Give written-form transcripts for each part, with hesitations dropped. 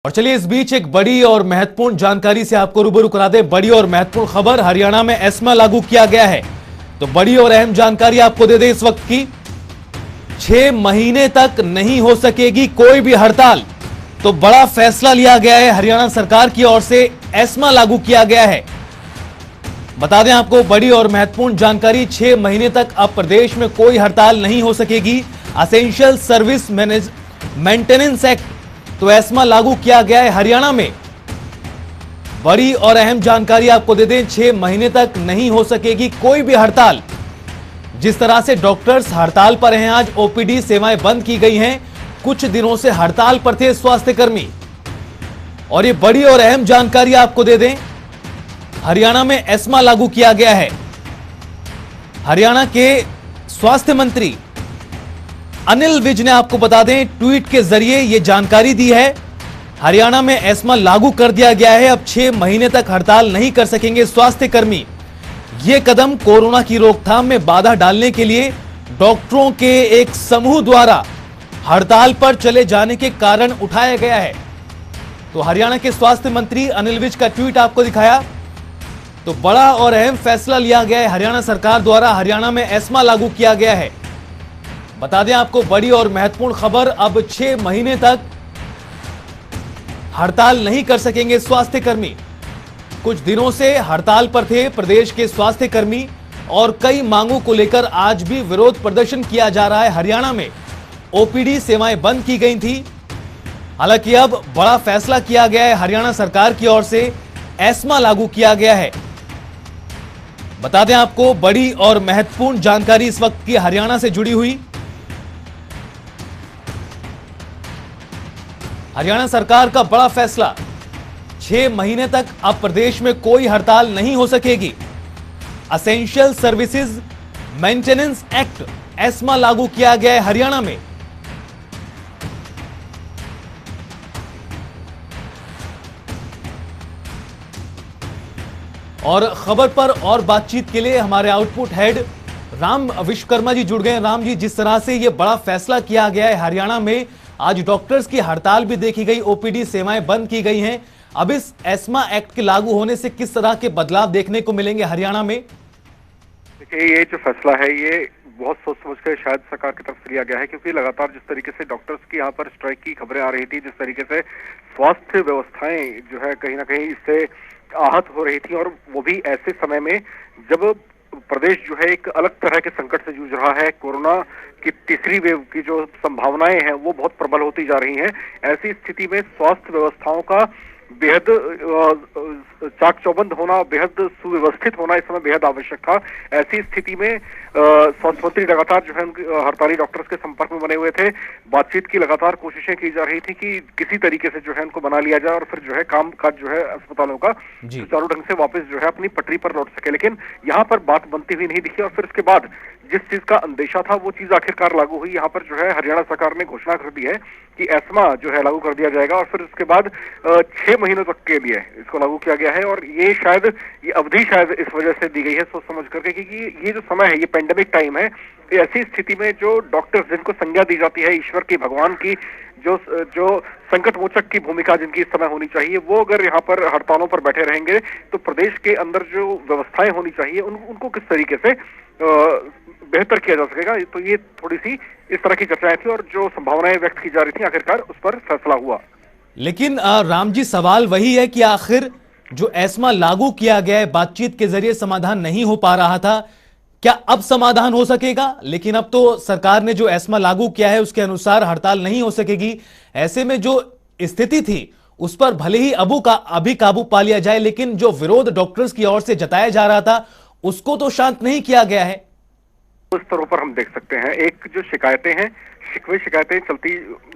और चलिए इस बीच एक बड़ी और महत्वपूर्ण जानकारी से आपको रूबरू करा दें। बड़ी और महत्वपूर्ण खबर, हरियाणा में एस्मा लागू किया गया है। तो बड़ी और अहम जानकारी आपको दे दें इस वक्त की, 6 महीने तक नहीं हो सकेगी कोई भी हड़ताल। तो बड़ा फैसला लिया गया है हरियाणा सरकार की ओर से, एस्मा लागू किया गया है। बता दें आपको बड़ी और महत्वपूर्ण जानकारी, 6 महीने तक अब प्रदेश में कोई हड़ताल नहीं हो सकेगी। एसेंशियल सर्विस मेंटेनेंस एक्ट, तो एस्मा लागू किया गया है हरियाणा में। बड़ी और अहम जानकारी आपको दे दें, 6 महीने तक नहीं हो सकेगी कोई भी हड़ताल। जिस तरह से डॉक्टर्स हड़ताल पर हैं, आज ओपीडी सेवाएं बंद की गई हैं। कुछ दिनों से हड़ताल पर थे स्वास्थ्य कर्मी। और ये बड़ी और अहम जानकारी आपको दे दें, हरियाणा में एस्मा लागू किया गया है। हरियाणा के स्वास्थ्य मंत्री अनिल विज ने आपको बता दें, ट्वीट के जरिए यह जानकारी दी है। हरियाणा में एस्मा लागू कर दिया गया है। अब 6 महीने तक हड़ताल नहीं कर सकेंगे स्वास्थ्य कर्मी। यह कदम कोरोना की रोकथाम में बाधा डालने के लिए डॉक्टरों के एक समूह द्वारा हड़ताल पर चले जाने के कारण उठाया गया है। तो हरियाणा के स्वास्थ्य मंत्री अनिल विज का ट्वीट आपको दिखाया। तो बड़ा और अहम फैसला लिया गया है हरियाणा सरकार द्वारा, हरियाणा में एस्मा लागू किया गया है। बता दें आपको बड़ी और महत्वपूर्ण खबर, अब 6 महीने तक हड़ताल नहीं कर सकेंगे स्वास्थ्य कर्मी। कुछ दिनों से हड़ताल पर थे प्रदेश के स्वास्थ्य कर्मी और कई मांगों को लेकर आज भी विरोध प्रदर्शन किया जा रहा है। हरियाणा में ओपीडी सेवाएं बंद की गई थी। हालांकि अब बड़ा फैसला किया गया है हरियाणा सरकार की ओर से, एस्मा लागू किया गया है। बता दें आपको बड़ी और महत्वपूर्ण जानकारी इस वक्त की हरियाणा से जुड़ी हुई। हरियाणा सरकार का बड़ा फैसला, 6 महीने तक अब प्रदेश में कोई हड़ताल नहीं हो सकेगी। Essential services maintenance act, ESMA लागू किया गया है हरियाणा में। और खबर पर और बातचीत के लिए हमारे आउटपुट हेड राम विश्वकर्मा जी जुड़ गए। राम जी, जिस तरह से यह बड़ा फैसला किया गया है हरियाणा में, आज डॉक्टर्स की हड़ताल भी देखी गई, ओपीडी सेवाएं बंद की गई हैं। अब इस एस्मा एक्ट के लागू होने से किस तरह के बदलाव देखने को मिलेंगे हरियाणा में? देखिए, ये जो फैसला है ये बहुत सोच समझ कर शायद सरकार की तरफ से लिया गया है, क्योंकि लगातार जिस तरीके से डॉक्टर्स की यहाँ पर स्ट्राइक की खबरें आ रही थी, जिस तरीके से स्वास्थ्य व्यवस्थाएं जो है कहीं ना कहीं इससे आहत हो रही थी, और वो भी ऐसे समय में जब प्रदेश जो है एक अलग तरह के संकट से जूझ रहा है। कोरोना की तीसरी वेव की जो संभावनाएं हैं वो बहुत प्रबल होती जा रही हैं। ऐसी स्थिति में स्वास्थ्य व्यवस्थाओं का बेहद चाक चौबंद होना, बेहद सुव्यवस्थित होना इस समय बेहद आवश्यक था। ऐसी स्थिति में स्वास्थ्य मंत्री लगातार जो है हड़ताली डॉक्टर्स के संपर्क में बने हुए थे। बातचीत की लगातार कोशिशें की जा रही थी कि किसी तरीके से जो है उनको बना लिया जाए और फिर जो है काम काज जो है अस्पतालों का सुचारू ढंग से वापस जो है अपनी पटरी पर लौट सके। लेकिन यहाँ पर बात बनती हुई नहीं दिखी, और फिर उसके बाद जिस चीज का अंदेशा था वो चीज आखिरकार लागू हुई। यहाँ पर जो है हरियाणा सरकार ने घोषणा कर दी है कि एस्मा जो है लागू कर दिया जाएगा, और फिर उसके बाद 6 महीनों तक के लिए इसको लागू किया गया है। और ये शायद ये अवधि शायद इस वजह से दी गई है सोच समझ करके, क्योंकि ये जो समय है ये पेंडेमिक टाइम है। ऐसी स्थिति में जो डॉक्टर्स जिनको संज्ञा दी जाती है ईश्वर की, भगवान की, जो संकट मोचक की भूमिका जिनकी इस समय होनी चाहिए, वो अगर यहाँ पर हड़तालों पर बैठे रहेंगे तो प्रदेश के अंदर जो व्यवस्थाएं होनी चाहिए उनको किस तरीके से बेहतर किया जा सकेगा। तो ये थोड़ी सी इस तरह की चर्चाएं थी और जो संभावनाएं व्यक्त की जा रही थी, आखिरकार उस पर फैसला हुआ। लेकिन राम जी, सवाल वही है कि आखिर जो एस्मा लागू किया गया है, बातचीत के जरिए समाधान नहीं हो पा रहा था, क्या अब समाधान हो सकेगा? लेकिन अब तो सरकार ने जो एस्मा लागू किया है उसके अनुसार हड़ताल नहीं हो सकेगी। ऐसे में जो स्थिति थी उस पर भले ही अभी काबू पा लिया जाए, लेकिन जो विरोध डॉक्टर्स की ओर से जताया जा रहा था उसको तो शांत नहीं किया गया है। उस स्तरों पर हम देख सकते हैं, एक जो शिकायतें हैं, शिकायतें चलती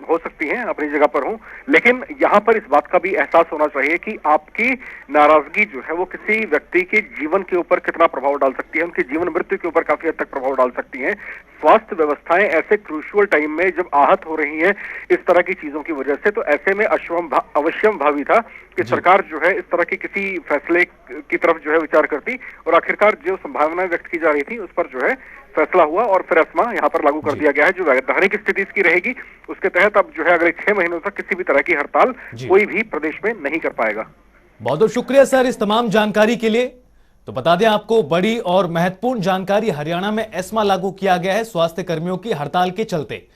हो सकती हैं, अपनी जगह पर हूं, लेकिन यहाँ पर इस बात का भी एहसास होना चाहिए कि आपकी नाराजगी जो है वो किसी व्यक्ति के जीवन के ऊपर कितना प्रभाव डाल सकती है, उनकी जीवन मृत्यु के ऊपर काफी हद तक प्रभाव डाल सकती है। स्वास्थ्य व्यवस्थाएं ऐसे क्रूशियल टाइम में जब आहत हो रही हैं इस तरह की चीजों की वजह से, तो ऐसे में अवश्यम भावी था कि सरकार जो है इस तरह के किसी फैसले की तरफ जो है विचार करती, और आखिरकार जो संभावनाएं व्यक्त की जा रही थी उस पर जो है फैसला हुआ और फिर एस्मा यहाँ पर लागू कर दिया गया है, जो वैधानिक आपातकालीन स्थिति इसकी रहेगी, उसके तहत अब जो है अगले 6 महीनों तक किसी भी तरह की हड़ताल कोई भी प्रदेश में नहीं कर पाएगा। बहुत बहुत शुक्रिया सर इस तमाम जानकारी के लिए। तो बता दें आपको, बड़ी और महत्वपूर्ण जानकारी, हरियाणा में एस्मा लागू किया गया है स्वास्थ्य कर्मियों की हड़ताल के चलते।